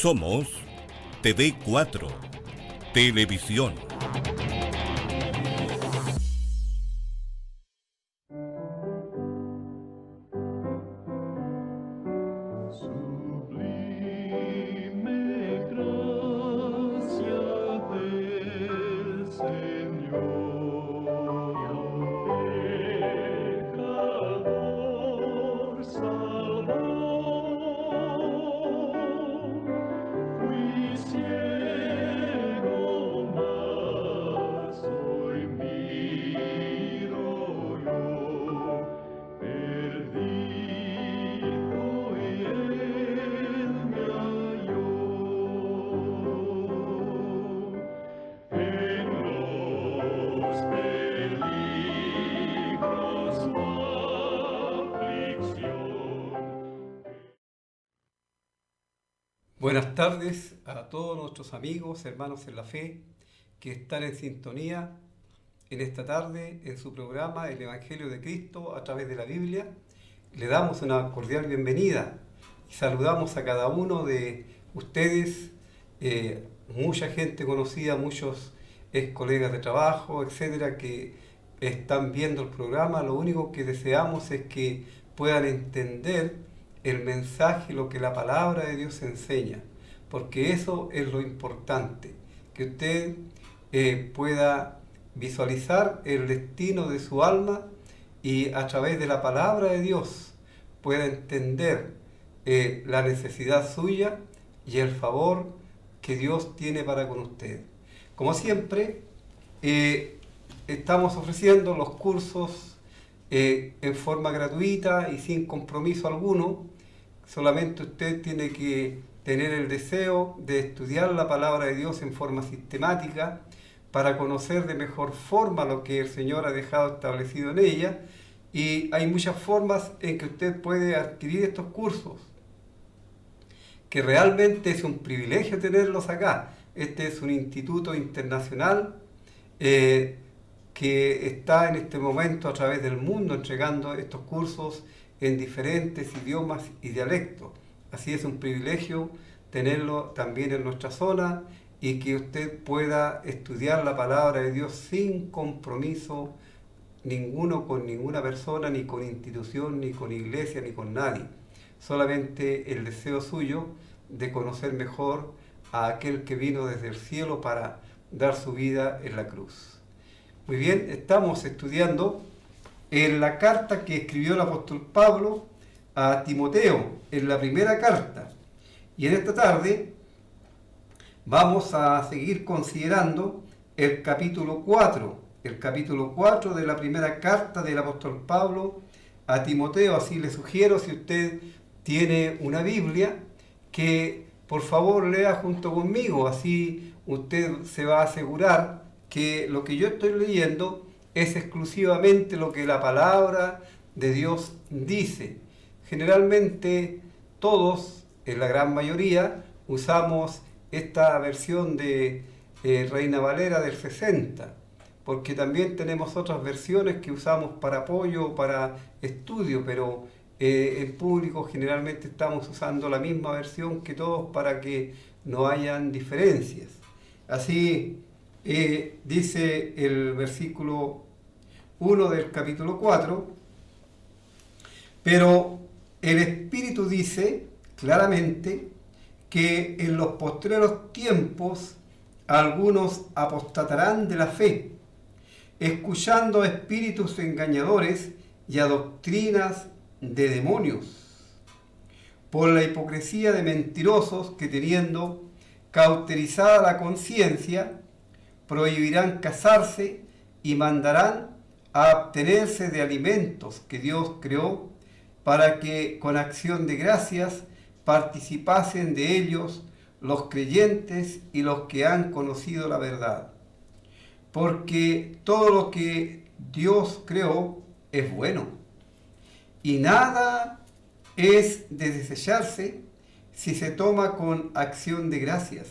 Somos TV4, Televisión. Buenas tardes a todos nuestros amigos, hermanos en la fe, que están en sintonía en esta tarde en su programa El Evangelio de Cristo a través de la Biblia. Le damos una cordial bienvenida y saludamos a cada uno de ustedes, mucha gente conocida, muchos ex colegas de trabajo, etcétera, que están viendo el programa. Lo único que deseamos es que puedan entender el mensaje, lo que la palabra de Dios enseña, porque eso es lo importante, que usted pueda visualizar el destino de su alma y a través de la palabra de Dios pueda entender la necesidad suya y el favor que Dios tiene para con usted. Como siempre, estamos ofreciendo los cursos en forma gratuita y sin compromiso alguno. Solamente usted tiene que tener el deseo de estudiar la palabra de Dios en forma sistemática para conocer de mejor forma lo que el Señor ha dejado establecido en ella. Y hay muchas formas en que usted puede adquirir estos cursos, que realmente es un privilegio tenerlos acá. Este es un instituto internacional que está en este momento a través del mundo entregando estos cursos en diferentes idiomas y dialectos. Así es un privilegio tenerlo también en nuestra zona y que usted pueda estudiar la palabra de Dios sin compromiso ninguno con ninguna persona, ni con institución, ni con iglesia, ni con nadie. Solamente el deseo suyo de conocer mejor a aquel que vino desde el cielo para dar su vida en la cruz. Muy bien, estamos estudiando en la carta que escribió el apóstol Pablo a Timoteo, en la primera carta. Y en esta tarde vamos a seguir considerando el capítulo 4 de la primera carta del apóstol Pablo a Timoteo. Así le sugiero, si usted tiene una Biblia, que por favor lea junto conmigo. Así usted se va a asegurar que lo que yo estoy leyendo es exclusivamente lo que la palabra de Dios dice. Generalmente todos, en la gran mayoría, usamos esta versión de Reina Valera del 60, porque también tenemos otras versiones que usamos para apoyo, para estudio, pero en público generalmente estamos usando la misma versión que todos para que no hayan diferencias. Así dice el versículo 1 del capítulo 4, pero el Espíritu dice claramente que en los postreros tiempos algunos apostatarán de la fe, escuchando a espíritus engañadores y a doctrinas de demonios, por la hipocresía de mentirosos que, teniendo cauterizada la conciencia, prohibirán casarse y mandarán a abstenerse de alimentos que Dios creó para que con acción de gracias participasen de ellos los creyentes y los que han conocido la verdad. Porque todo lo que Dios creó es bueno, y nada es de desecharse si se toma con acción de gracias,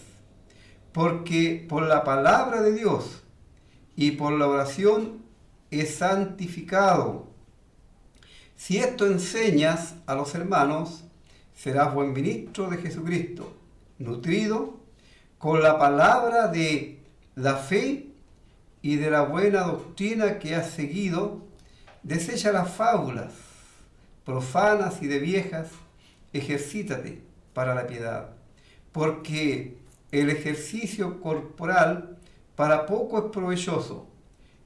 porque por la palabra de Dios y por la oración es santificado. Si esto enseñas a los hermanos, serás buen ministro de Jesucristo, nutrido con la palabra de la fe y de la buena doctrina que has seguido, desecha las fábulas profanas y de viejas, ejercítate para la piedad, porque el ejercicio corporal para poco es provechoso,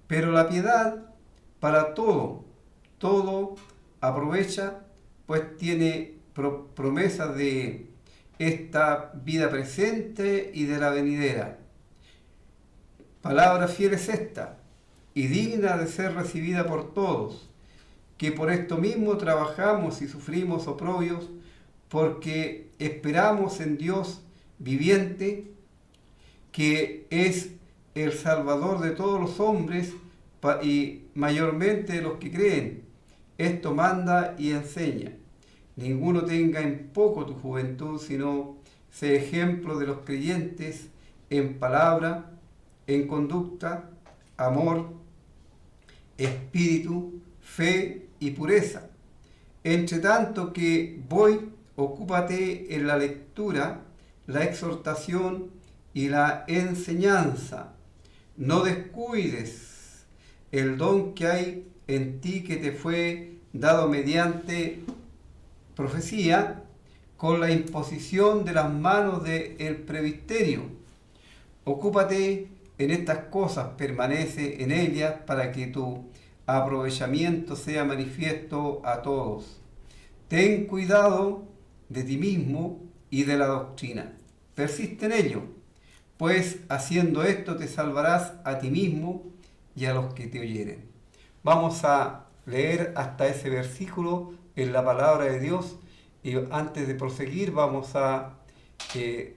pero la piedad para todo aprovecha, pues tiene promesas de esta vida presente y de la venidera. Palabra fiel es esta, y digna de ser recibida por todos, que por esto mismo trabajamos y sufrimos oprobios, porque esperamos en Dios viviente, que es el Salvador de todos los hombres y mayormente de los que creen. Esto manda y enseña. Ninguno tenga en poco tu juventud, sino sé ejemplo de los creyentes en palabra, en conducta, amor, espíritu, fe y pureza. Entre tanto que voy, ocúpate en la lectura, la exhortación y la enseñanza. No descuides el don que hay en ti, que te fue dado mediante profecía, con la imposición de las manos del presbiterio. Ocúpate en estas cosas, permanece en ellas, para que tu aprovechamiento sea manifiesto a todos. Ten cuidado de ti mismo y de la doctrina. Persiste en ello, pues haciendo esto te salvarás a ti mismo y a los que te oyeren. Vamos a leer hasta ese versículo en la palabra de Dios, y antes de proseguir vamos a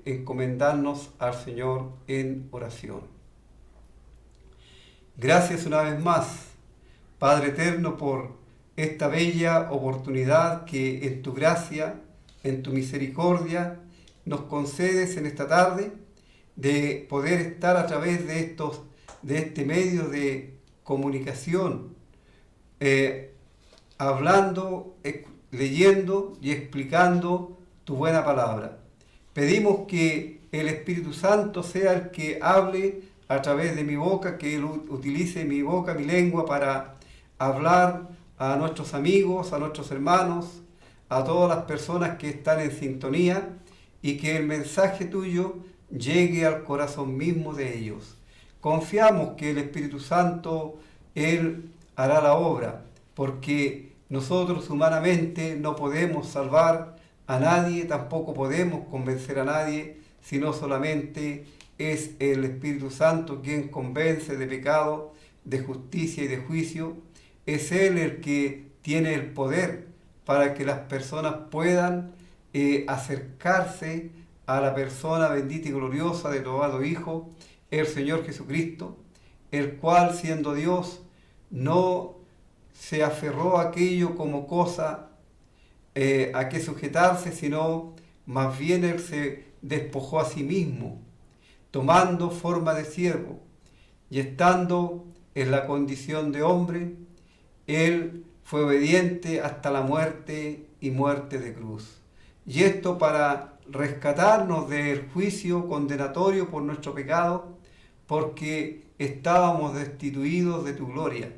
encomendarnos al Señor en oración. Gracias una vez más, Padre eterno, por esta bella oportunidad que en tu gracia, en tu misericordia, nos concedes en esta tarde, de poder estar a través de este medio de comunicación, hablando, leyendo y explicando tu buena palabra. Pedimos que el Espíritu Santo sea el que hable a través de mi boca, que Él utilice mi boca, mi lengua, para hablar a nuestros amigos, a nuestros hermanos, a todas las personas que están en sintonía, y que el mensaje tuyo llegue al corazón mismo de ellos. Confiamos que el Espíritu Santo, Él hará la obra, porque nosotros humanamente no podemos salvar a nadie, tampoco podemos convencer a nadie, sino solamente es el Espíritu Santo quien convence de pecado, de justicia y de juicio. Es Él el que tiene el poder para que las personas puedan acercarse a la persona bendita y gloriosa de tu amado Hijo, el Señor Jesucristo, el cual, siendo Dios, no se aferró a aquello como cosa a que sujetarse, sino más bien Él se despojó a sí mismo, tomando forma de siervo, y estando en la condición de hombre, Él fue obediente hasta la muerte y muerte de cruz. Y esto para rescatarnos del juicio condenatorio por nuestro pecado, porque estábamos destituidos de tu gloria.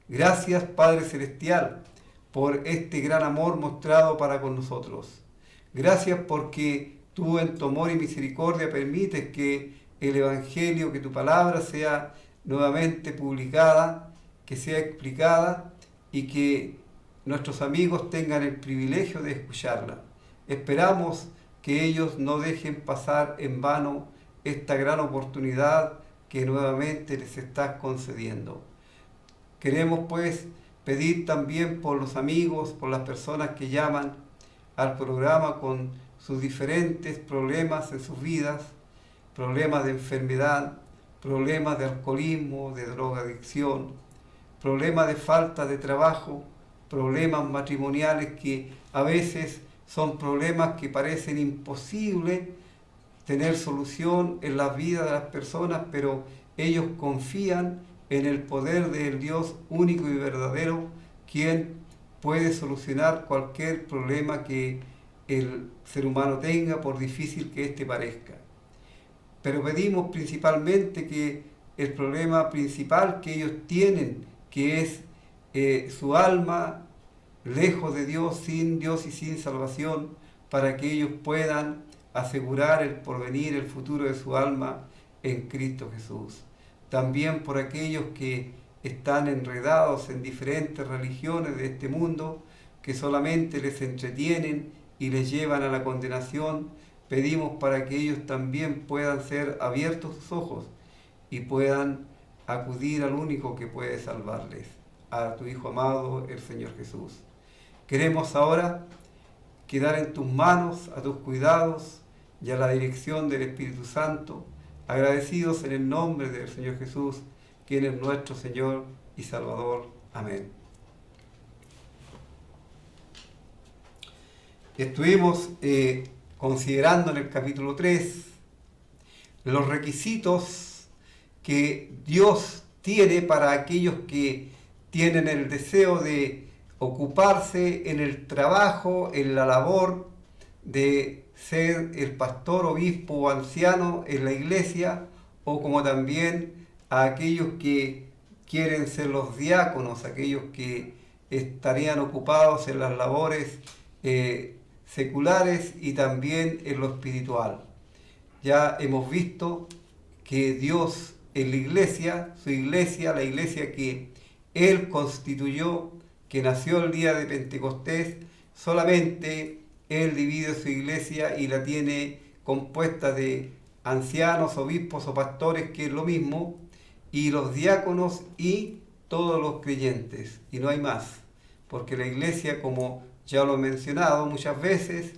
Gracias, Padre Celestial, por este gran amor mostrado para con nosotros. Gracias porque tú, en tu amor y misericordia, permites que el Evangelio, que tu palabra sea nuevamente publicada, que sea explicada, y que nuestros amigos tengan el privilegio de escucharla. Esperamos que ellos no dejen pasar en vano esta gran oportunidad que nuevamente les estás concediendo. Queremos pues pedir también por los amigos, por las personas que llaman al programa con sus diferentes problemas en sus vidas, problemas de enfermedad, problemas de alcoholismo, de drogadicción, problemas de falta de trabajo, problemas matrimoniales que a veces son problemas que parecen imposibles tener solución en la vida de las personas, pero ellos confían en el poder del Dios único y verdadero, quien puede solucionar cualquier problema que el ser humano tenga, por difícil que éste parezca. Pero pedimos principalmente que el problema principal que ellos tienen, que es su alma lejos de Dios, sin Dios y sin salvación, para que ellos puedan asegurar el porvenir, el futuro de su alma en Cristo Jesús. También por aquellos que están enredados en diferentes religiones de este mundo, que solamente les entretienen y les llevan a la condenación, pedimos para que ellos también puedan ser abiertos sus ojos y puedan acudir al único que puede salvarles, a tu Hijo amado, el Señor Jesús. Queremos ahora quedar en tus manos, a tus cuidados y a la dirección del Espíritu Santo, agradecidos en el nombre del Señor Jesús, quien es nuestro Señor y Salvador. Amén. Estuvimos considerando en el capítulo 3 los requisitos que Dios tiene para aquellos que tienen el deseo de ocuparse en el trabajo, en la labor de ser el pastor, obispo o anciano en la iglesia, o como también a aquellos que quieren ser los diáconos, aquellos que estarían ocupados en las labores seculares y también en lo espiritual. Ya hemos visto que Dios en la iglesia, su iglesia, la iglesia que Él constituyó, que nació el día de Pentecostés, solamente Él divide su iglesia y la tiene compuesta de ancianos, obispos o pastores, que es lo mismo, y los diáconos y todos los creyentes, y no hay más, porque la iglesia, como ya lo he mencionado muchas veces,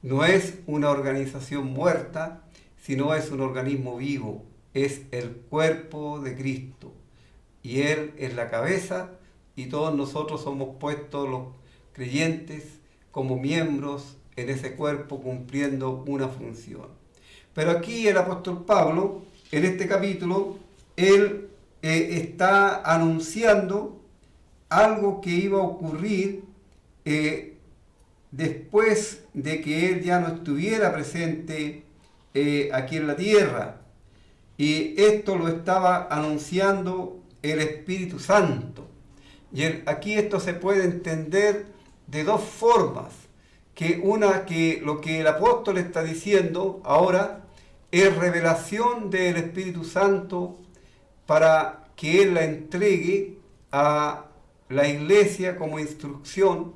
no es una organización muerta, sino es un organismo vivo, es el cuerpo de Cristo, y Él es la cabeza, y todos nosotros somos puestos, los creyentes, como miembros en ese cuerpo, cumpliendo una función. Pero aquí el apóstol Pablo, en este capítulo, él está anunciando algo que iba a ocurrir después de que él ya no estuviera presente aquí en la tierra. Y esto lo estaba anunciando el Espíritu Santo. Y aquí esto se puede entender de dos formas. Que una, que lo que el apóstol está diciendo ahora es revelación del Espíritu Santo para que Él la entregue a la iglesia como instrucción,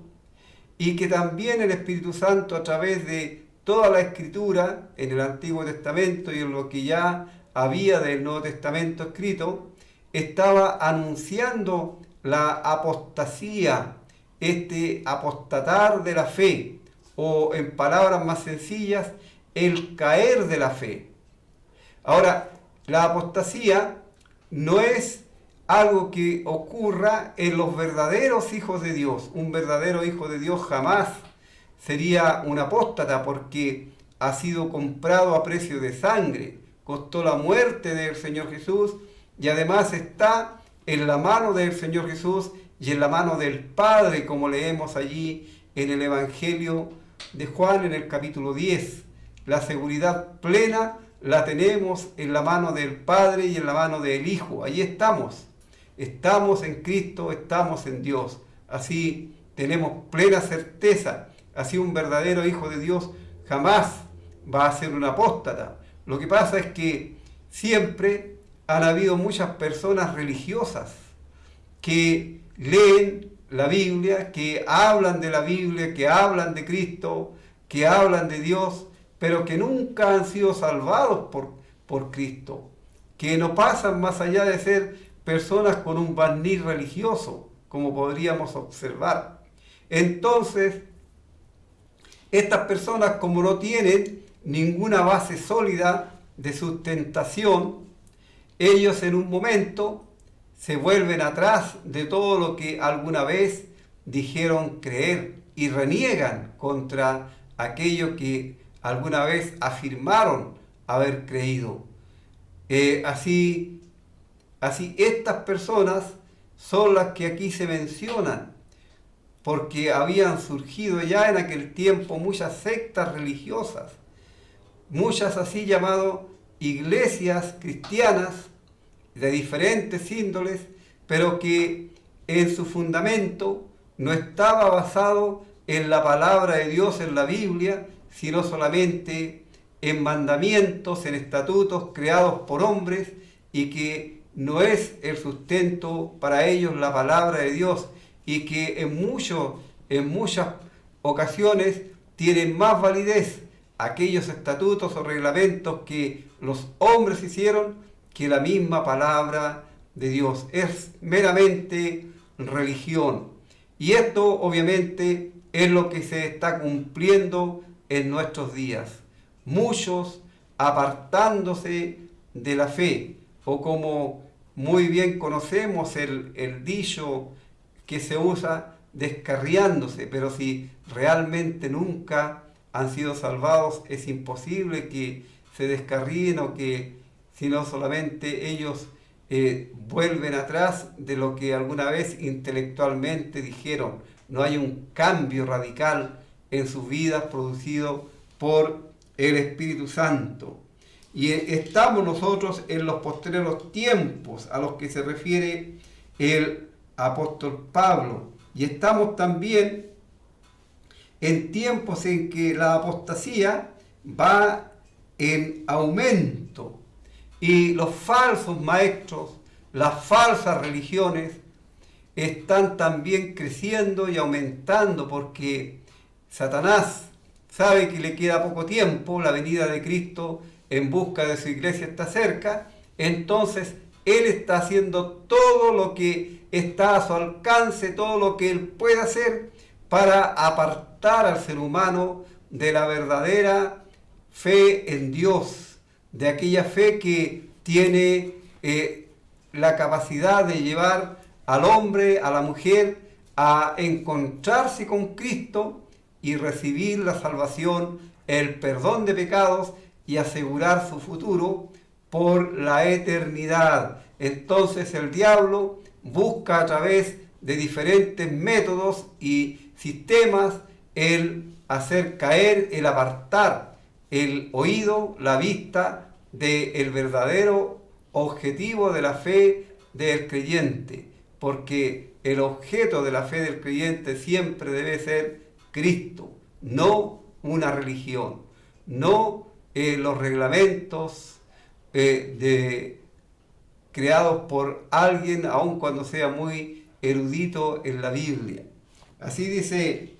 y que también el Espíritu Santo, a través de toda la Escritura en el Antiguo Testamento y en lo que ya había del Nuevo Testamento escrito, estaba anunciando la apostasía, este apostatar de la fe, o en palabras más sencillas, el caer de la fe. Ahora, la apostasía no es algo que ocurra en los verdaderos hijos de Dios. Un verdadero hijo de Dios jamás sería un apóstata, porque ha sido comprado a precio de sangre, costó la muerte del Señor Jesús, y además está en la mano del Señor Jesús y en la mano del Padre, como leemos allí en el Evangelio de Juan en el capítulo 10. La seguridad plena la tenemos en la mano del Padre y en la mano del Hijo. Allí estamos. Estamos en Cristo, estamos en Dios. Así tenemos plena certeza. Así un verdadero hijo de Dios jamás va a ser un apóstata. Lo que pasa es que siempre han habido muchas personas religiosas que leen la Biblia, que hablan de la Biblia, que hablan de Cristo, que hablan de Dios, pero que nunca han sido salvados por Cristo, que no pasan más allá de ser personas con un barniz religioso, como podríamos observar. Entonces, estas personas, como no tienen ninguna base sólida de sustentación, ellos en un momento se vuelven atrás de todo lo que alguna vez dijeron creer y reniegan contra aquello que alguna vez afirmaron haber creído. Así estas personas son las que aquí se mencionan. porque habían surgido ya en aquel tiempo muchas sectas religiosas, muchas así llamadas iglesias cristianas de diferentes índoles, pero que en su fundamento no estaba basado en la palabra de Dios, en la Biblia, sino solamente en mandamientos, en estatutos creados por hombres, y que no es el sustento para ellos la palabra de Dios, y que en muchas ocasiones tienen más validez aquellos estatutos o reglamentos que los hombres hicieron que la misma palabra de Dios. Es meramente religión. Y esto obviamente es lo que se está cumpliendo en nuestros días. Muchos apartándose de la fe, o como muy bien conocemos el dicho que se usa, descarriándose, pero si realmente nunca han sido salvados, es imposible que se descarríen o que, sino solamente ellos vuelven atrás de lo que alguna vez intelectualmente dijeron. No hay un cambio radical en sus vidas producido por el Espíritu Santo. Y estamos nosotros en los postreros tiempos a los que se refiere el apóstol Pablo. Y estamos también en tiempos en que la apostasía va en aumento y los falsos maestros, las falsas religiones están también creciendo y aumentando, porque Satanás sabe que le queda poco tiempo, la venida de Cristo en busca de su iglesia está cerca, entonces él está haciendo todo lo que está a su alcance, todo lo que él puede hacer para apartar al ser humano de la verdadera fe en Dios, de aquella fe que tiene la capacidad de llevar al hombre, a la mujer, a encontrarse con Cristo y recibir la salvación, el perdón de pecados y asegurar su futuro por la eternidad. Entonces el diablo busca a través de diferentes métodos y sistemas el hacer caer, el apartar el oído, la vista del verdadero objetivo de la fe del creyente, porque el objeto de la fe del creyente siempre debe ser Cristo, no una religión, no los reglamentos creados por alguien, aun cuando sea muy erudito en la Biblia. Así dice,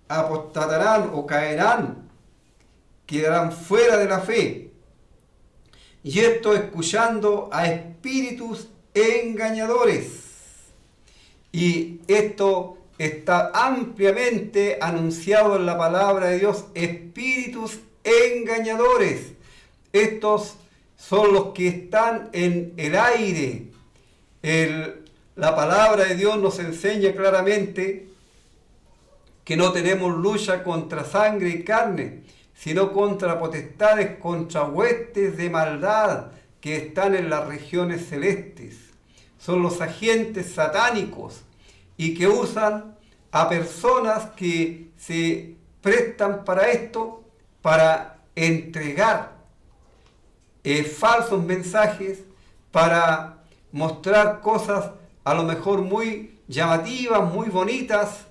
apostatarán o caerán, quedarán fuera de la fe, y esto escuchando a espíritus engañadores. Y esto está ampliamente anunciado en la palabra de Dios, espíritus engañadores. Estos son los que están en el aire. La palabra de Dios nos enseña claramente que no tenemos lucha contra sangre y carne, sino contra potestades, contra huestes de maldad que están en las regiones celestes. Son los agentes satánicos y que usan a personas que se prestan para esto, para entregar falsos mensajes, para mostrar cosas a lo mejor muy llamativas, muy bonitas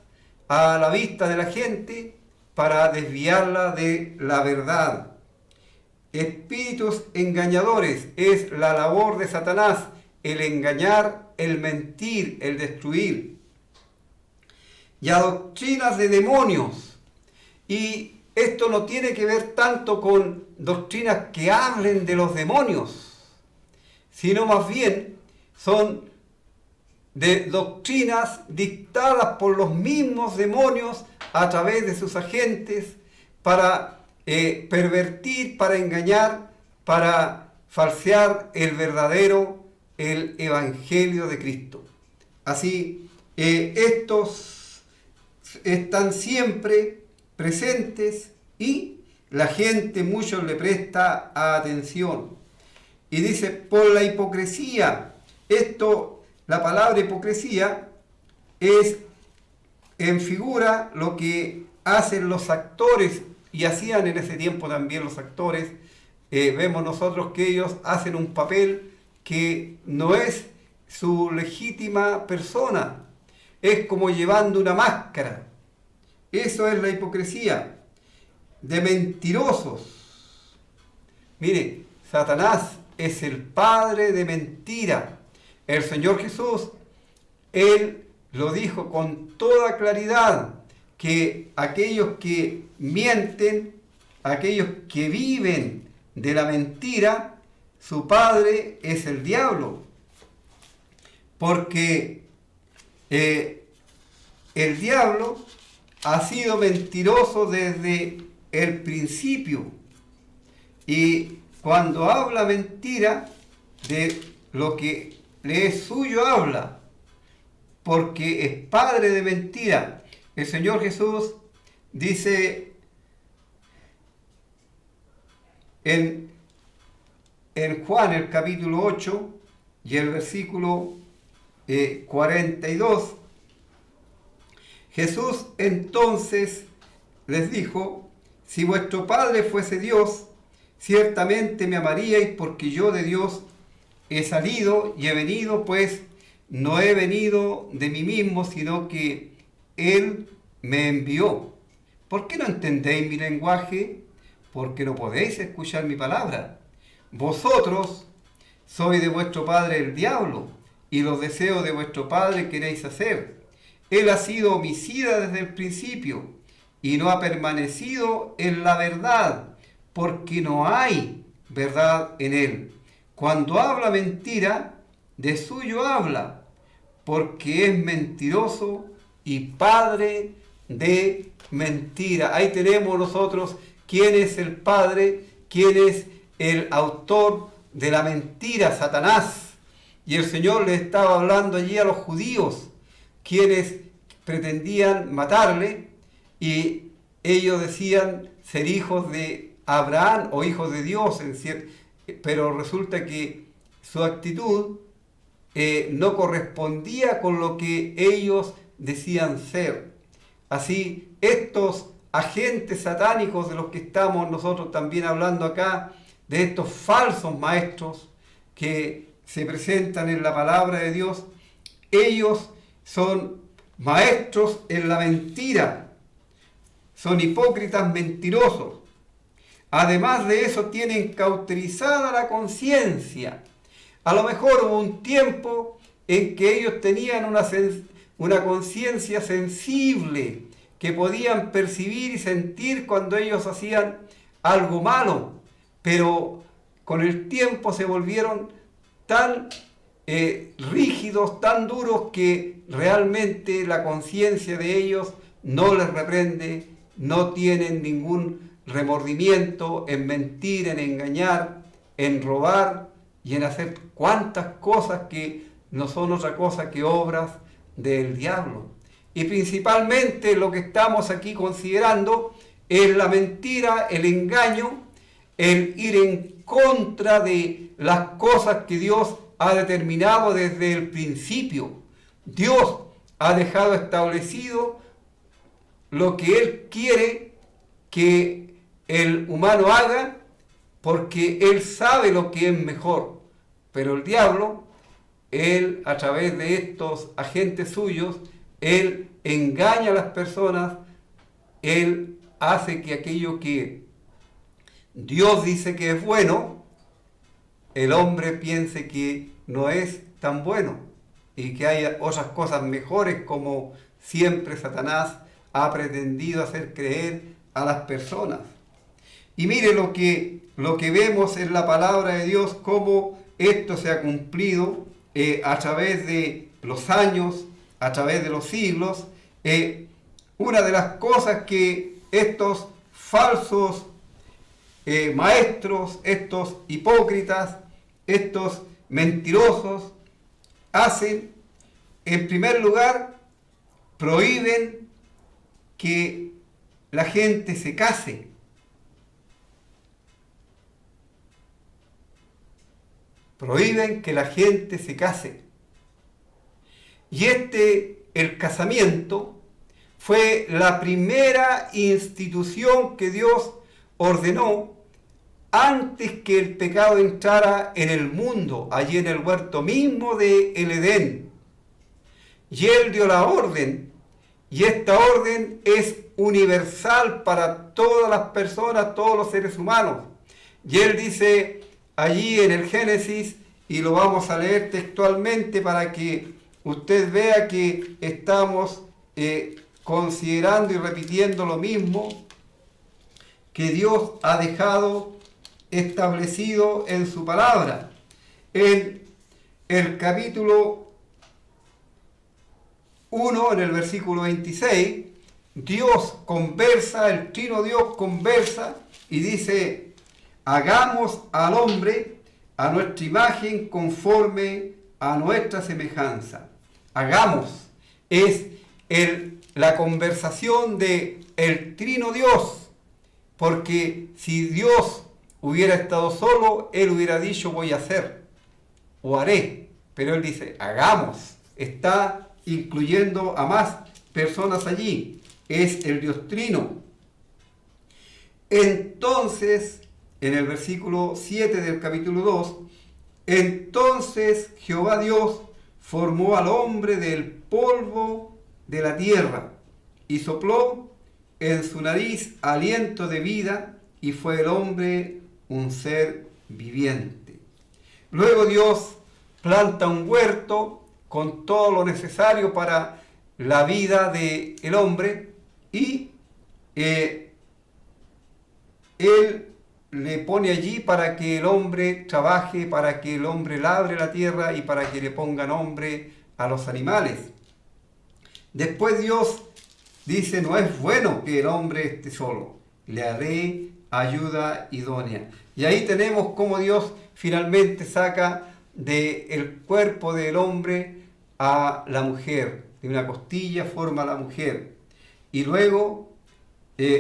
a la vista de la gente, para desviarla de la verdad. Espíritus engañadores es la labor de Satanás, el engañar, el mentir, el destruir. Y a doctrinas de demonios. Y esto no tiene que ver tanto con doctrinas que hablen de los demonios, sino más bien son de doctrinas dictadas por los mismos demonios a través de sus agentes para pervertir, para engañar, para falsear el verdadero, el evangelio de Cristo. Así, estos están siempre presentes y la gente mucho le presta atención. Y dice, por la hipocresía. La palabra hipocresía es en figura lo que hacen los actores, y hacían en ese tiempo también los actores. Vemos nosotros que ellos hacen un papel que no es su legítima persona, es como llevando una máscara. Eso es la hipocresía de mentirosos. Mire, Satanás es el padre de mentira. El Señor Jesús, Él lo dijo con toda claridad, que aquellos que mienten, aquellos que viven de la mentira, su padre es el diablo. Porque el diablo ha sido mentiroso desde el principio. Y cuando habla mentira, de lo que le es suyo habla, porque es padre de mentira. El Señor Jesús dice en Juan, el capítulo 8 y el versículo 42, Jesús entonces les dijo: si vuestro Padre fuese Dios, ciertamente me amaríais, porque yo de Dios he salido y he venido, pues no he venido de mí mismo, sino que Él me envió. ¿Por qué no entendéis mi lenguaje? Porque no podéis escuchar mi palabra. Vosotros sois de vuestro padre el diablo, y los deseos de vuestro padre queréis hacer. Él ha sido homicida desde el principio, y no ha permanecido en la verdad, porque no hay verdad en él. Cuando habla mentira, de suyo habla, porque es mentiroso y padre de mentira. Ahí tenemos nosotros quién es el padre, quién es el autor de la mentira, Satanás. Y el Señor le estaba hablando allí a los judíos, quienes pretendían matarle, y ellos decían ser hijos de Abraham o hijos de Dios, pero resulta que su actitud no correspondía con lo que ellos decían ser. Así, estos agentes satánicos de los que estamos nosotros también hablando acá, de estos falsos maestros que se presentan en la palabra de Dios, ellos son maestros en la mentira, son hipócritas mentirosos. Además de eso, tienen cauterizada la conciencia. A lo mejor hubo un tiempo en que ellos tenían una conciencia sensible, que podían percibir y sentir cuando ellos hacían algo malo, pero con el tiempo se volvieron tan rígidos, tan duros, que realmente la conciencia de ellos no les reprende, no tienen ningún remordimiento en mentir, en engañar, en robar y en hacer cuantas cosas que no son otra cosa que obras del diablo. Y principalmente lo que estamos aquí considerando es la mentira, el engaño, el ir en contra de las cosas que Dios ha determinado desde el principio. Dios ha dejado establecido lo que Él quiere que el humano haga, porque Él sabe lo que es mejor. Pero el diablo, él a través de estos agentes suyos, él engaña a las personas, él hace que aquello que Dios dice que es bueno, el hombre piense que no es tan bueno y que hay otras cosas mejores, como siempre Satanás ha pretendido hacer creer a las personas. Y mire lo que vemos en la palabra de Dios, cómo esto se ha cumplido a través de los años, a través de los siglos. Una de las cosas que estos falsos maestros, estos hipócritas, estos mentirosos hacen, en primer lugar, prohíben que la gente se case. Prohíben que la gente se case. Y el casamiento, fue la primera institución que Dios ordenó antes que el pecado entrara en el mundo, allí en el huerto mismo de el Edén. Y Él dio la orden, y esta orden es universal para todas las personas, todos los seres humanos. Y Él dice allí en el Génesis, y lo vamos a leer textualmente para que usted vea que estamos considerando y repitiendo lo mismo que Dios ha dejado establecido en su palabra. En el capítulo 1, en el versículo 26, Dios conversa, el Trino Dios conversa y dice: hagamos al hombre a nuestra imagen conforme a nuestra semejanza. Hagamos es la conversación de el Trino Dios, porque si Dios hubiera estado solo, Él hubiera dicho voy a hacer o haré, pero Él dice hagamos, está incluyendo a más personas allí, es el Dios Trino. Entonces, en el versículo 7 del capítulo 2, entonces Jehová Dios formó al hombre del polvo de la tierra y sopló en su nariz aliento de vida, y fue el hombre un ser viviente. Luego Dios planta un huerto con todo lo necesario para la vida del hombre y Él le pone allí para que el hombre trabaje, para que el hombre labre la tierra y para que le ponga nombre a los animales. Después Dios dice: no es bueno que el hombre esté solo, le haré ayuda idónea. Y ahí tenemos cómo Dios finalmente saca del cuerpo del hombre a la mujer, de una costilla forma a la mujer. Y luego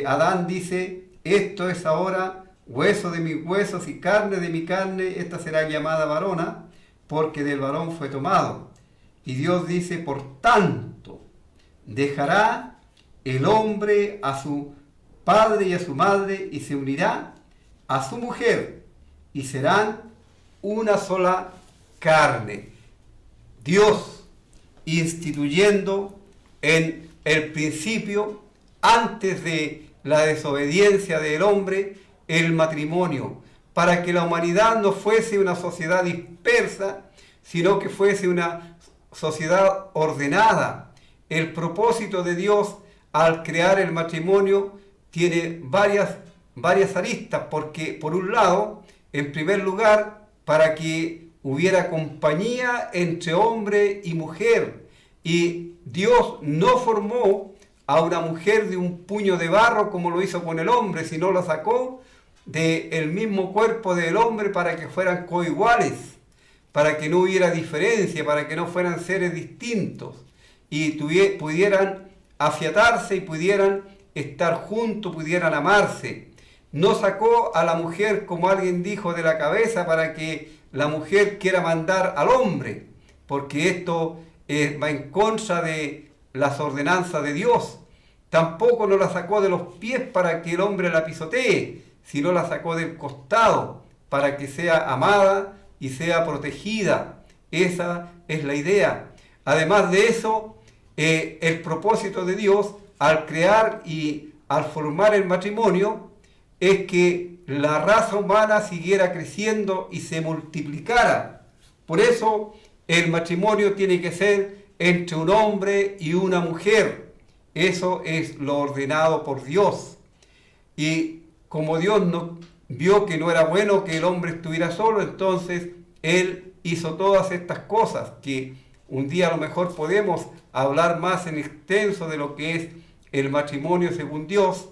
Adán dice: esto es ahora hueso de mis huesos y carne de mi carne, esta será llamada varona, porque del varón fue tomado. Y Dios dice: por tanto, dejará el hombre a su padre y a su madre, y se unirá a su mujer, y serán una sola carne. Dios instituyendo en el principio, antes de la desobediencia del hombre, el matrimonio, para que la humanidad no fuese una sociedad dispersa, sino que fuese una sociedad ordenada. El propósito de Dios al crear el matrimonio tiene varias aristas, porque por un lado, en primer lugar, para que hubiera compañía entre hombre y mujer, y Dios no formó a una mujer de un puño de barro como lo hizo con el hombre, sino la sacó del mismo cuerpo del hombre para que fueran coiguales, para que no hubiera diferencia, para que no fueran seres distintos y pudieran afiatarse y pudieran estar juntos, pudieran amarse. No sacó a la mujer, como alguien dijo, de la cabeza para que la mujer quiera mandar al hombre, porque esto va en contra de las ordenanzas de Dios. Tampoco no la sacó de los pies para que el hombre la pisotee, sino la sacó del costado para que sea amada y sea protegida. Esa es la idea. Además de eso, el propósito de Dios al crear y al formar el matrimonio es que la raza humana siguiera creciendo y se multiplicara. Por eso el matrimonio tiene que ser entre un hombre y una mujer. Eso es lo ordenado por Dios. Y como Dios no vio que no era bueno que el hombre estuviera solo, entonces Él hizo todas estas cosas, que un día a lo mejor podemos hablar más en extenso de lo que es el matrimonio según Dios.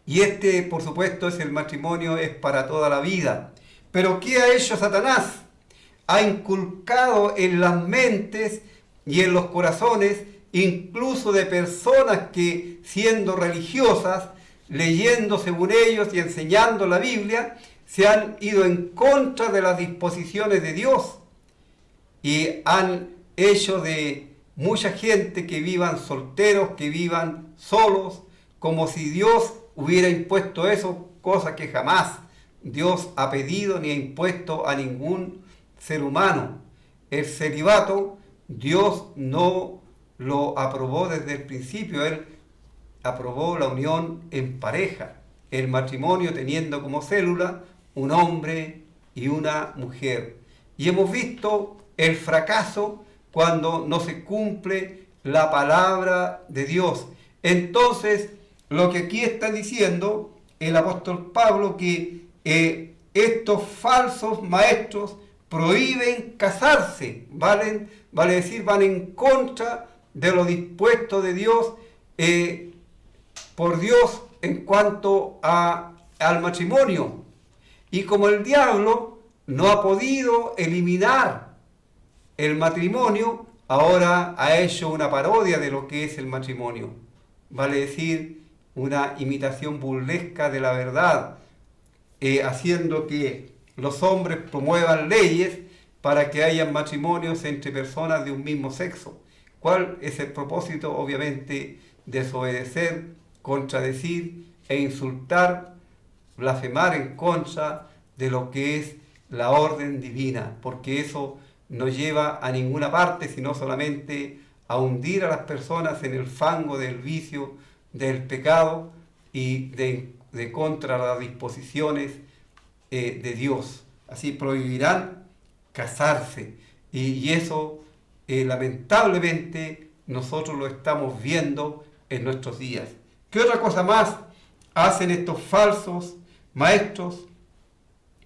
Y por supuesto, es el matrimonio, es para toda la vida. Pero ¿qué ha hecho Satanás? Ha inculcado en las mentes y en los corazones, incluso de personas que, siendo religiosas, leyendo según ellos y enseñando la Biblia, se han ido en contra de las disposiciones de Dios y han hecho de mucha gente que vivan solteros, que vivan solos, como si Dios hubiera impuesto eso, cosa que jamás Dios ha pedido ni ha impuesto a ningún ser humano. El celibato Dios no lo aprobó desde el principio, Él aprobó la unión en pareja, el matrimonio teniendo como célula un hombre y una mujer. Y hemos visto el fracaso cuando no se cumple la palabra de Dios. Entonces, lo que aquí está diciendo el apóstol Pablo, que estos falsos maestros prohíben casarse, vale decir, van en contra de lo dispuesto de Dios, por Dios en cuanto al matrimonio. Y como el diablo no ha podido eliminar el matrimonio, ahora ha hecho una parodia de lo que es el matrimonio. Vale decir, una imitación burlesca de la verdad, haciendo que los hombres promuevan leyes para que haya matrimonios entre personas de un mismo sexo. ¿Cuál es el propósito? Obviamente, desobedecer, contradecir e insultar, blasfemar en contra de lo que es la orden divina, porque eso no lleva a ninguna parte, sino solamente a hundir a las personas en el fango del vicio, del pecado y de contra las disposiciones de Dios. Así prohibirán casarse, y eso lamentablemente nosotros lo estamos viendo en nuestros días. ¿Qué otra cosa más hacen estos falsos maestros?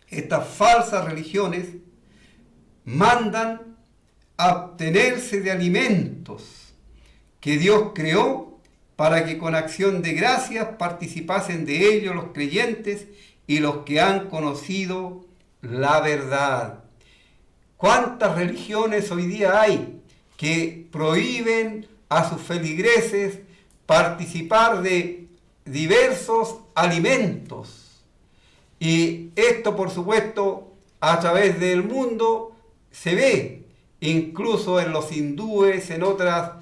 Estas falsas religiones mandan a abstenerse de alimentos que Dios creó para que con acción de gracias participasen de ellos los creyentes y los que han conocido la verdad. ¿Cuántas religiones hoy día hay que prohíben a sus feligreses participar de diversos alimentos? Y esto, por supuesto, a través del mundo se ve, incluso en los hindúes, en otras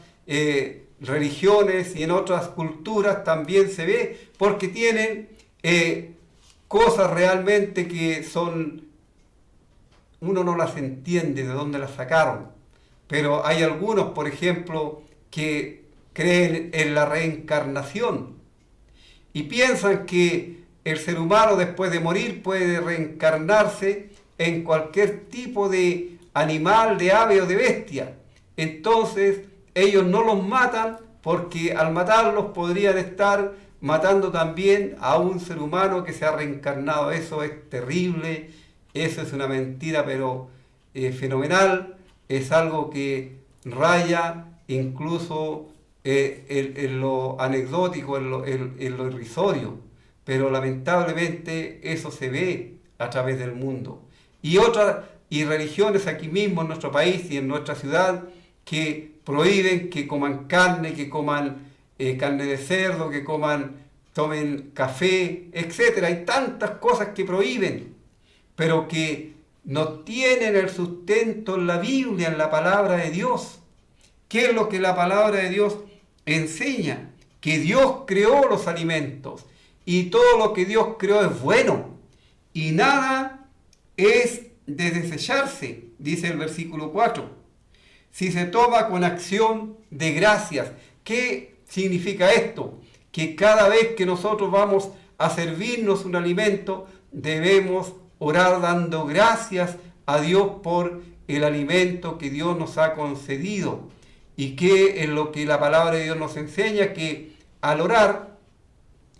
religiones y en otras culturas también se ve, porque tienen cosas realmente que son, uno no las entiende de dónde las sacaron, pero hay algunos, por ejemplo, que creen en la reencarnación y piensan que el ser humano después de morir puede reencarnarse en cualquier tipo de animal, de ave o de bestia. Entonces ellos no los matan, porque al matarlos podrían estar matando también a un ser humano que se ha reencarnado. Eso es terrible, eso es una mentira, pero fenomenal. Es algo que raya incluso en lo anecdótico, en lo irrisorio, pero lamentablemente eso se ve a través del mundo. Y religiones aquí mismo en nuestro país y en nuestra ciudad que prohíben que coman carne, que coman carne de cerdo, que tomen café, etc. Hay tantas cosas que prohíben, pero que no tienen el sustento en la Biblia, en la palabra de Dios. ¿Qué es lo que la palabra de Dios enseña? Que Dios creó los alimentos y todo lo que Dios creó es bueno y nada es de desecharse, dice el versículo 4. Si se toma con acción de gracias. ¿Qué significa esto? Que cada vez que nosotros vamos a servirnos un alimento, debemos orar dando gracias a Dios por el alimento que Dios nos ha concedido. Y que es lo que la palabra de Dios nos enseña, que al orar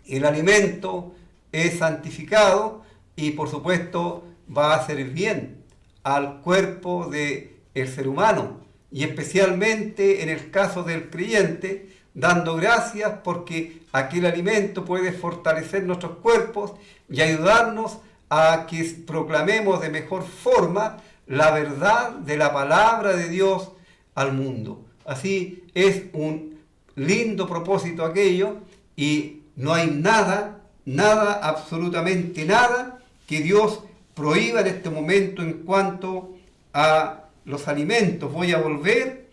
el alimento es santificado y por supuesto va a hacer bien al cuerpo del ser humano, y especialmente en el caso del creyente, dando gracias porque aquel alimento puede fortalecer nuestros cuerpos y ayudarnos a que proclamemos de mejor forma la verdad de la palabra de Dios al mundo. Así es un lindo propósito aquello, y no hay nada, absolutamente nada que Dios prohíba en este momento en cuanto a los alimentos. Voy a volver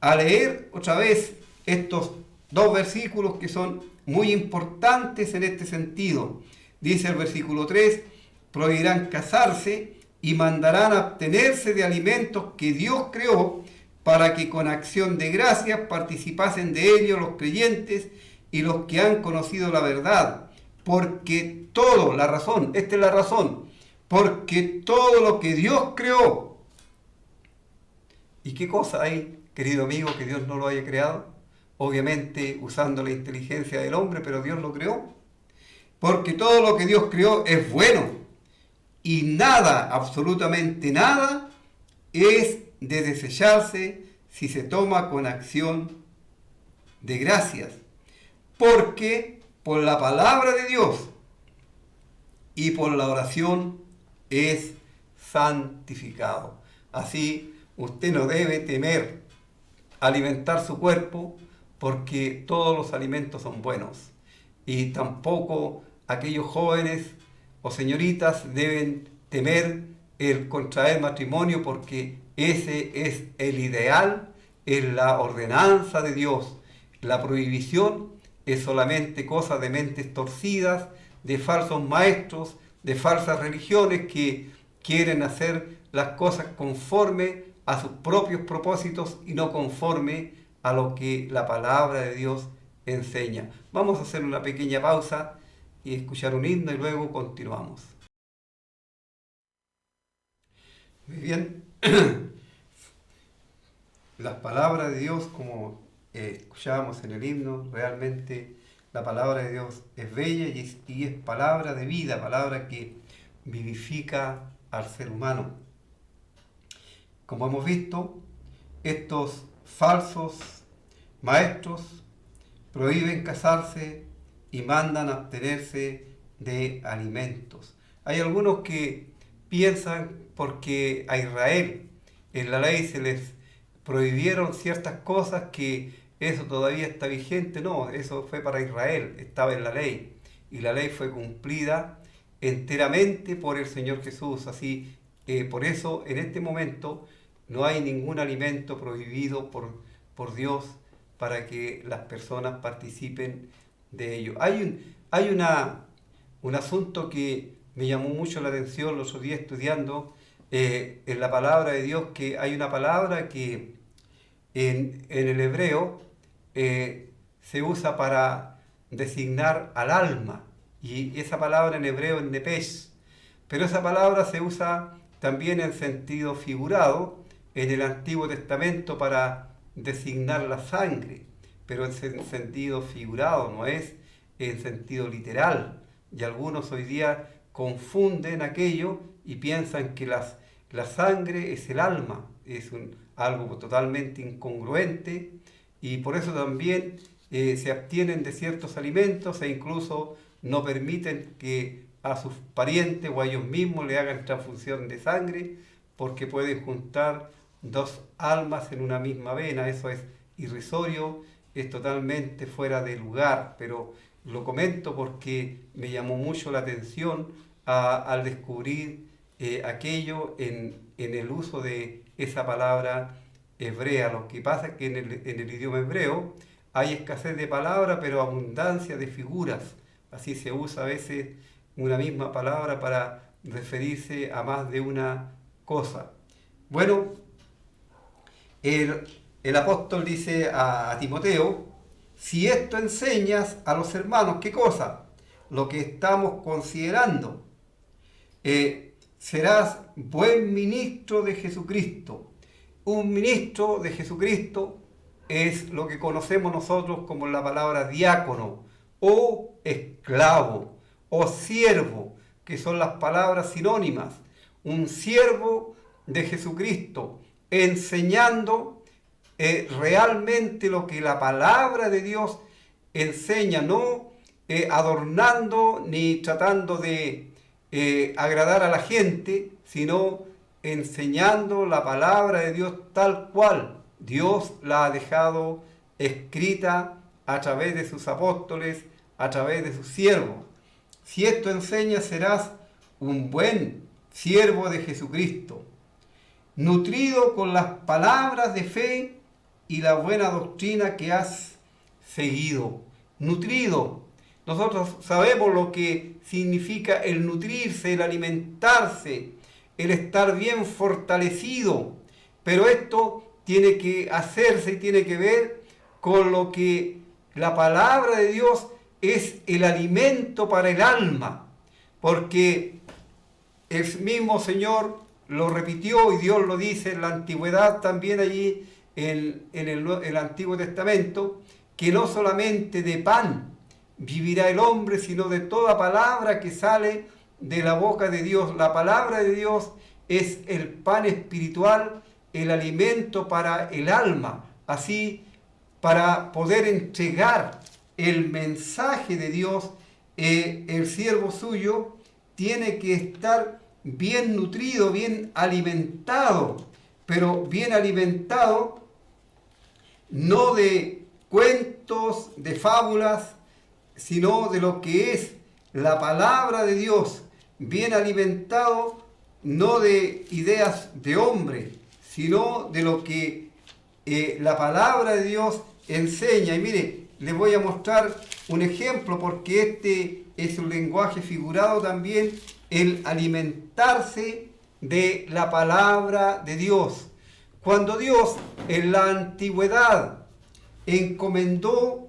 a leer otra vez estos dos versículos que son muy importantes en este sentido. Dice el versículo 3, prohibirán casarse y mandarán abstenerse de alimentos que Dios creó para que con acción de gracias participasen de ellos los creyentes y los que han conocido la verdad. Porque todo, la razón, esta es la razón, porque todo lo que Dios creó. ¿Y qué cosa hay, querido amigo, que Dios no lo haya creado? Obviamente usando la inteligencia del hombre, pero Dios lo creó. Porque todo lo que Dios creó es bueno. Y nada, absolutamente nada, es de desecharse si se toma con acción de gracias. Porque por la palabra de Dios y por la oración es santificado. Así, usted no debe temer alimentar su cuerpo porque todos los alimentos son buenos. Y tampoco aquellos jóvenes o señoritas deben temer el contraer matrimonio porque ese es el ideal, es la ordenanza de Dios. La prohibición es solamente cosa de mentes torcidas, de falsos maestros, de falsas religiones que quieren hacer las cosas conforme a sus propios propósitos y no conforme a lo que la palabra de Dios enseña. Vamos a hacer una pequeña pausa y escuchar un himno y luego continuamos. Muy bien. Las palabras de Dios, como escuchábamos en el himno, realmente la palabra de Dios es bella y es palabra de vida, palabra que vivifica al ser humano. Como hemos visto, estos falsos maestros prohíben casarse y mandan abstenerse de alimentos. Hay algunos que piensan porque a Israel en la ley se les prohibieron ciertas cosas que eso todavía está vigente. No, eso fue para Israel, estaba en la ley y la ley fue cumplida enteramente por el Señor Jesús. Así, por eso en este momento no hay ningún alimento prohibido por Dios para que las personas participen de ello. Hay un asunto que me llamó mucho la atención los otros días estudiando en la palabra de Dios, que hay una palabra que en el hebreo se usa para designar al alma, y esa palabra en hebreo es nepesh, pero esa palabra se usa también en sentido figurado en el Antiguo Testamento para designar la sangre, pero en sentido figurado, no es en sentido literal. Y algunos hoy día confunden aquello y piensan que la sangre es el alma, es algo totalmente incongruente, y por eso también se abstienen de ciertos alimentos e incluso no permiten que a sus parientes o a ellos mismos le hagan transfusión de sangre, porque pueden juntar dos almas en una misma vena. Eso es irrisorio, es totalmente fuera de lugar, pero lo comento porque me llamó mucho la atención al descubrir aquello en el uso de esa palabra hebrea. Lo que pasa es que en el idioma hebreo hay escasez de palabras, pero abundancia de figuras. Así se usa a veces una misma palabra para referirse a más de una cosa. Bueno, el apóstol dice a Timoteo: si esto enseñas a los hermanos, ¿qué cosa? Lo que estamos considerando. Serás buen ministro de Jesucristo. Un ministro de Jesucristo es lo que conocemos nosotros como la palabra diácono, o esclavo, o siervo, que son las palabras sinónimas. Un siervo de Jesucristo, enseñando realmente lo que la palabra de Dios enseña, no adornando ni tratando de agradar a la gente, sino enseñando la palabra de Dios tal cual Dios la ha dejado escrita a través de sus apóstoles, a través de sus siervos. Si esto enseñas, serás un buen siervo de Jesucristo, nutrido con las palabras de fe y la buena doctrina que has seguido. Nutrido. Nosotros sabemos lo que significa el nutrirse, el alimentarse, el estar bien fortalecido. Pero esto tiene que hacerse y tiene que ver con lo que la palabra de Dios es el alimento para el alma. Porque el mismo Señor lo repitió y Dios lo dice en la antigüedad también allí en el Antiguo Testamento, que no solamente de pan vivirá el hombre, sino de toda palabra que sale de la boca de Dios. La palabra de Dios es el pan espiritual, el alimento para el alma. Así, para poder entregar el mensaje de Dios, el siervo suyo tiene que estar bien nutrido, bien alimentado, pero bien alimentado no de cuentos, de fábulas, sino de lo que es la palabra de Dios, bien alimentado no de ideas de hombre, sino de lo que la palabra de Dios enseña. Y mire, les voy a mostrar un ejemplo, porque este es un lenguaje figurado también, el alimentarse de la palabra de Dios. Cuando Dios en la antigüedad encomendó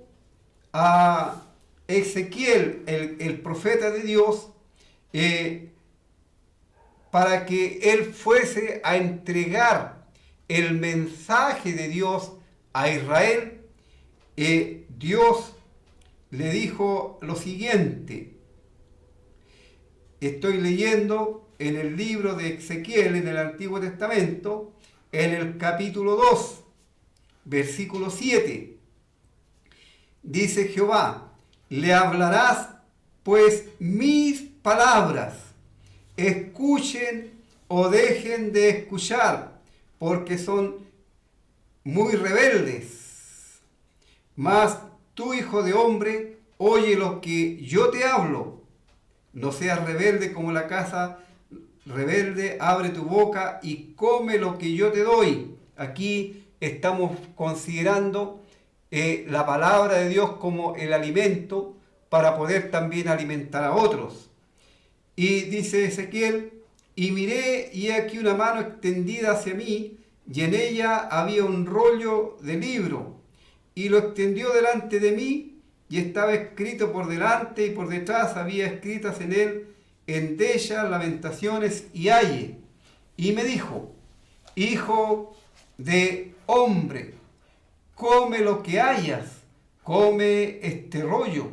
a Ezequiel, el profeta de Dios, para que él fuese a entregar el mensaje de Dios a Israel, Dios le dijo lo siguiente. Estoy leyendo en el libro de Ezequiel, en el Antiguo Testamento, en el capítulo 2, versículo 7. Dice Jehová: le hablarás pues mis palabras, escuchen o dejen de escuchar, porque son muy rebeldes. Mas tú, hijo de hombre, oye lo que yo te hablo. No seas rebelde como la casa rebelde, abre tu boca y come lo que yo te doy. Aquí estamos considerando la palabra de Dios como el alimento para poder también alimentar a otros. Y dice Ezequiel: y miré, y he aquí una mano extendida hacia mí, y en ella había un rollo de libro, y lo extendió delante de mí, y estaba escrito por delante y por detrás, había escritas en él endechas, lamentaciones y aye. Y me dijo: hijo de hombre, come lo que hayas, come este rollo,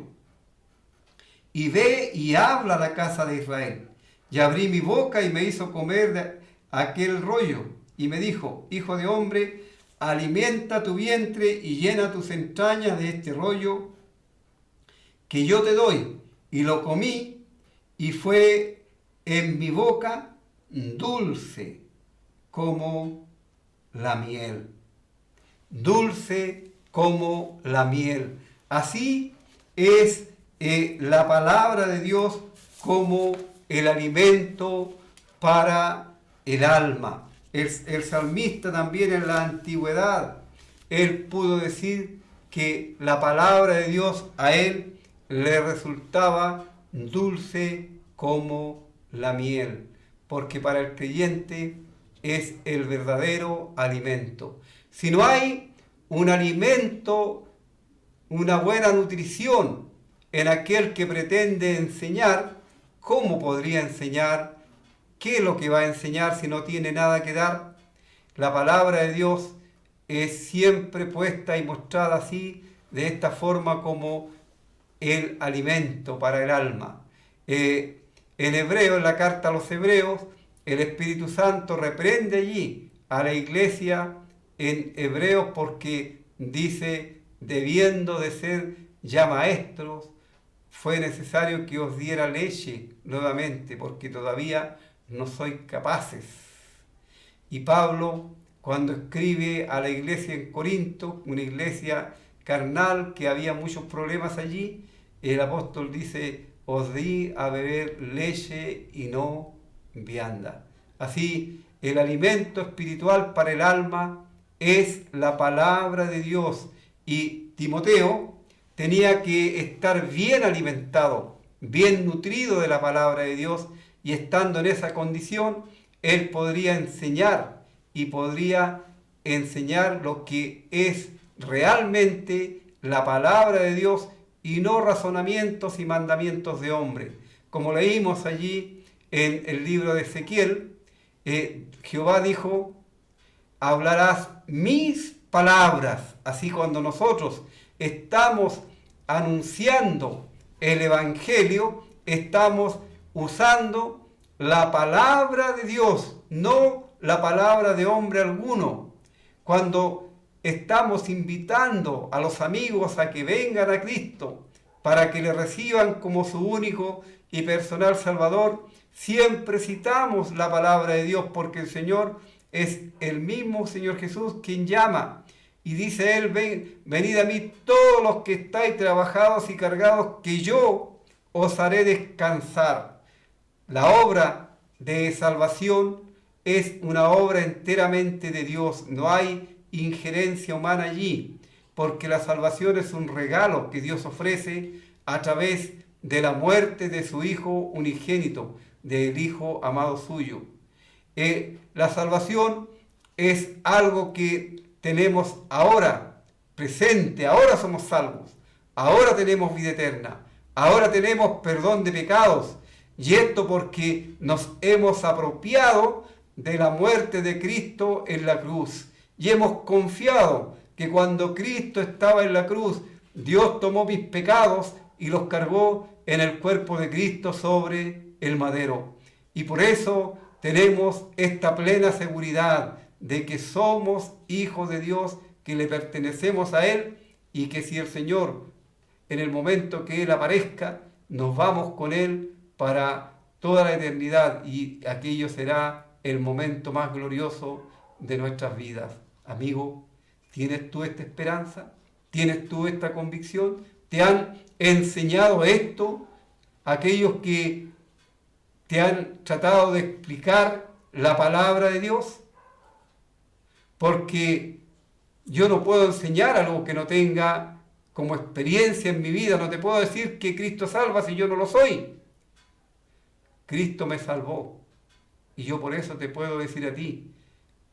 y ve y habla a la casa de Israel. Y abrí mi boca y me hizo comer de aquel rollo. Y me dijo: hijo de hombre, alimenta tu vientre y llena tus entrañas de este rollo que yo te doy. Y lo comí, y fue en mi boca dulce como la miel. Dulce como la miel. Así es la palabra de Dios como el alimento para el alma. El salmista también en la antigüedad, él pudo decir que la palabra de Dios a él le resultaba dulce como la miel, porque para el creyente es el verdadero alimento. Si no hay un alimento, una buena nutrición en aquel que pretende enseñar, ¿cómo podría enseñar? ¿Qué es lo que va a enseñar si no tiene nada que dar? La palabra de Dios es siempre puesta y mostrada así, de esta forma, como el alimento para el alma. En hebreo, en la carta a los hebreos, el Espíritu Santo reprende allí a la iglesia en Hebreos, porque dice: debiendo de ser ya maestros, fue necesario que os diera leche nuevamente, porque todavía no sois capaces. Y Pablo, cuando escribe a la iglesia en Corinto, una iglesia carnal que había muchos problemas allí, el apóstol dice: os di a beber leche y no vianda. Así, el alimento espiritual para el alma es la palabra de Dios. Y Timoteo tenía que estar bien alimentado, bien nutrido de la palabra de Dios, y estando en esa condición, él podría enseñar y podría enseñar lo que es realmente la palabra de Dios y no razonamientos y mandamientos de hombre. Como leímos allí en el libro de Ezequiel, Jehová dijo: hablarás mis palabras. Así, cuando nosotros estamos anunciando el Evangelio, estamos usando la palabra de Dios, no la palabra de hombre alguno. Cuando estamos invitando a los amigos a que vengan a Cristo para que le reciban como su único y personal Salvador, siempre citamos la palabra de Dios, porque el Señor es el mismo Señor Jesús quien llama. Y dice Él: venid a mí todos los que estáis trabajados y cargados, que yo os haré descansar. La obra de salvación es una obra enteramente de Dios. No hay injerencia humana allí, porque la salvación es un regalo que Dios ofrece a través de la muerte de su Hijo unigénito, del Hijo amado suyo. La salvación es algo que tenemos ahora, presente. Ahora somos salvos, ahora tenemos vida eterna, ahora tenemos perdón de pecados, y esto porque nos hemos apropiado de la muerte de Cristo en la cruz, y hemos confiado que cuando Cristo estaba en la cruz, Dios tomó mis pecados y los cargó en el cuerpo de Cristo sobre el madero. Y por eso tenemos esta plena seguridad de que somos hijos de Dios, que le pertenecemos a Él, y que si el Señor, en el momento que Él aparezca, nos vamos con Él para toda la eternidad, y aquello será el momento más glorioso de nuestras vidas. Amigo, ¿tienes tú esta esperanza? ¿Tienes tú esta convicción? ¿Te han enseñado esto aquellos que te han tratado de explicar la palabra de Dios? Porque yo no puedo enseñar algo que no tenga como experiencia en mi vida. No te puedo decir que Cristo salva si yo no lo soy. Cristo me salvó, y yo por eso te puedo decir a ti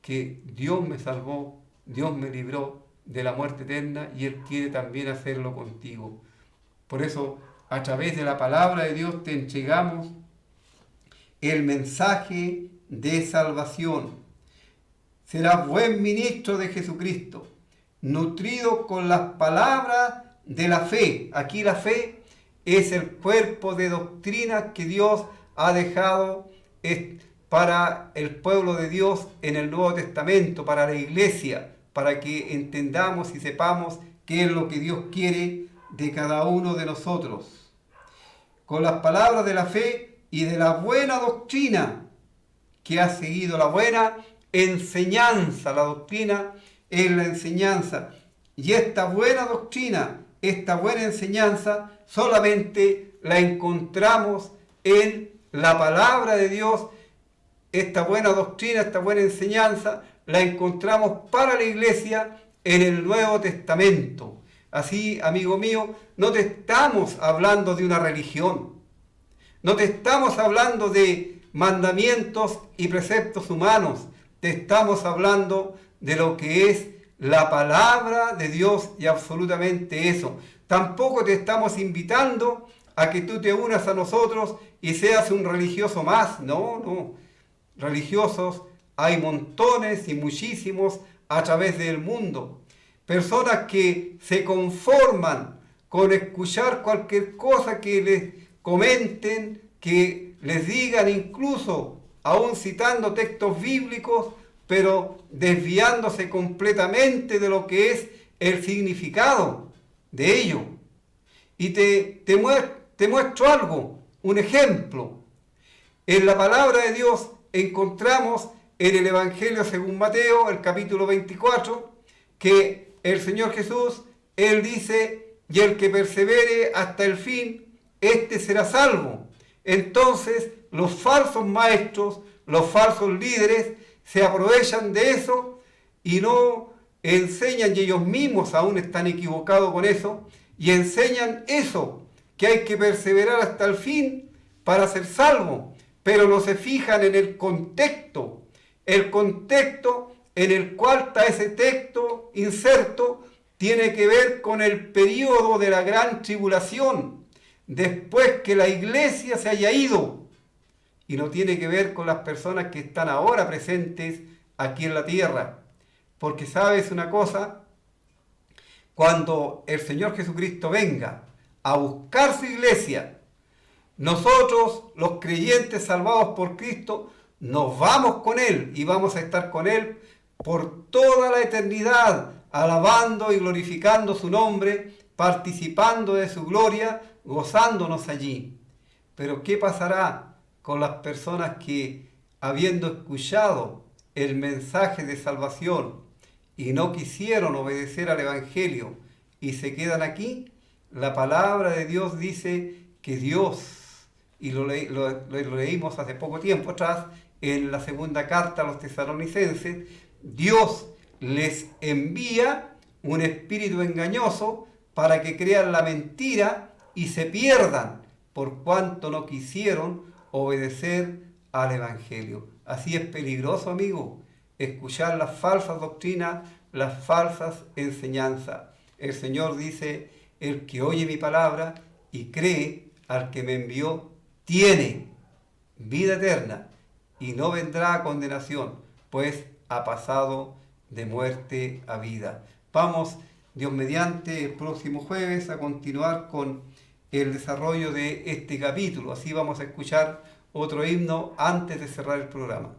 que Dios me salvó, Dios me libró de la muerte eterna, y Él quiere también hacerlo contigo. Por eso, a través de la palabra de Dios te entregamos el mensaje de salvación. Serás buen ministro de Jesucristo, nutrido con las palabras de la fe. Aquí la fe es el cuerpo de doctrina que Dios ha dejado para el pueblo de Dios en el Nuevo Testamento, para la iglesia, para que entendamos y sepamos qué es lo que Dios quiere de cada uno de nosotros. Con las palabras de la fe y de la buena doctrina que ha seguido, la buena enseñanza. La doctrina es la enseñanza, y esta buena doctrina, esta buena enseñanza, solamente la encontramos en la palabra de Dios. Esta buena doctrina, esta buena enseñanza, la encontramos para la iglesia en el Nuevo Testamento. Así, amigo mío, no te estamos hablando de una religión, no te estamos hablando de mandamientos y preceptos humanos, te estamos hablando de lo que es la palabra de Dios, y absolutamente eso. Tampoco te estamos invitando a que tú te unas a nosotros y seas un religioso más. No. Religiosos hay montones y muchísimos a través del mundo. Personas que se conforman con escuchar cualquier cosa que les comenten, que les digan, incluso aún citando textos bíblicos, pero desviándose completamente de lo que es el significado de ello. Y te muestro algo, un ejemplo. En la palabra de Dios encontramos en el Evangelio según Mateo, el capítulo 24, que el Señor Jesús, Él dice: y el que persevere hasta el fin, éste será salvo. Entonces, los falsos maestros, los falsos líderes, se aprovechan de eso y no enseñan, y ellos mismos aún están equivocados con eso, y enseñan eso, que hay que perseverar hasta el fin para ser salvo, pero no se fijan en el contexto en el cual está ese texto inserto, tiene que ver con el periodo de la gran tribulación, después que la iglesia se haya ido, y no tiene que ver con las personas que están ahora presentes aquí en la tierra. Porque sabes una cosa, cuando el Señor Jesucristo venga a buscar su iglesia, nosotros, los creyentes salvados por Cristo, nos vamos con Él y vamos a estar con Él por toda la eternidad, alabando y glorificando su nombre, participando de su gloria, gozándonos allí. Pero ¿qué pasará con las personas que, habiendo escuchado el mensaje de salvación y no quisieron obedecer al Evangelio y se quedan aquí? La palabra de Dios dice que Dios, y lo leímos hace poco tiempo atrás en la segunda carta a los tesalonicenses, Dios les envía un espíritu engañoso para que crean la mentira y se pierdan por cuanto no quisieron obedecer al Evangelio. Así es peligroso, amigo, escuchar las falsas doctrinas, las falsas enseñanzas. El Señor dice, el que oye mi palabra y cree al que me envió, tiene vida eterna y no vendrá a condenación, pues ha pasado de muerte a vida. Vamos, Dios mediante, el próximo jueves a continuar con el desarrollo de este capítulo. Así vamos a escuchar otro himno antes de cerrar el programa.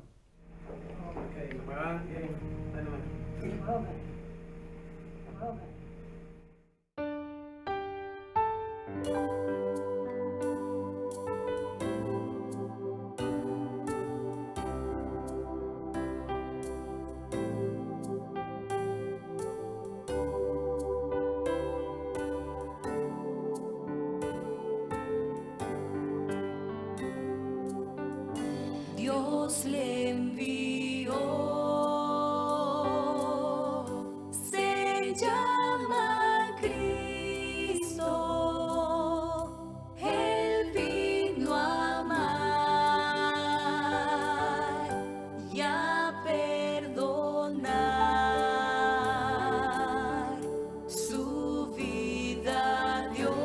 Dios le envió, se llama Cristo, Él vino a amar y a perdonar, su vida dio.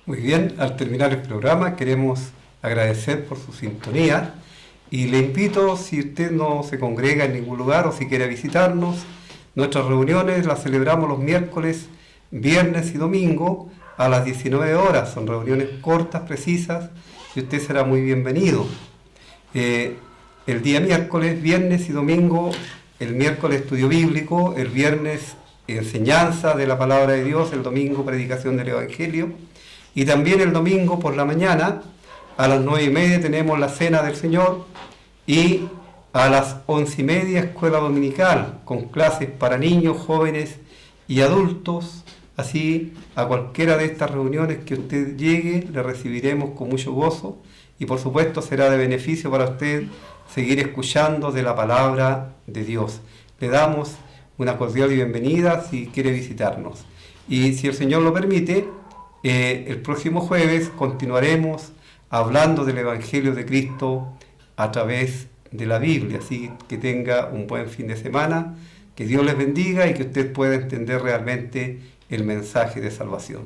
Muy bien, al terminar el programa queremos agradecer por su sintonía y le invito, si usted no se congrega en ningún lugar o si quiere visitarnos, nuestras reuniones las celebramos los miércoles, viernes y domingo a las 19 horas. Son reuniones cortas, precisas, y usted será muy bienvenido. El día miércoles, viernes y domingo, el miércoles estudio bíblico, el viernes enseñanza de la palabra de Dios, el domingo predicación del Evangelio, y también el domingo por la mañana a las 9:30 tenemos la cena del Señor y a las 11:30 escuela dominical con clases para niños, jóvenes y adultos. Así, a cualquiera de estas reuniones que usted llegue, le recibiremos con mucho gozo y por supuesto será de beneficio para usted seguir escuchando de la palabra de Dios. Le damos una cordial bienvenida si quiere visitarnos. Y si el Señor lo permite, el próximo jueves continuaremos hablando del Evangelio de Cristo a través de la Biblia. Así que tenga un buen fin de semana, que Dios les bendiga y que usted pueda entender realmente el mensaje de salvación.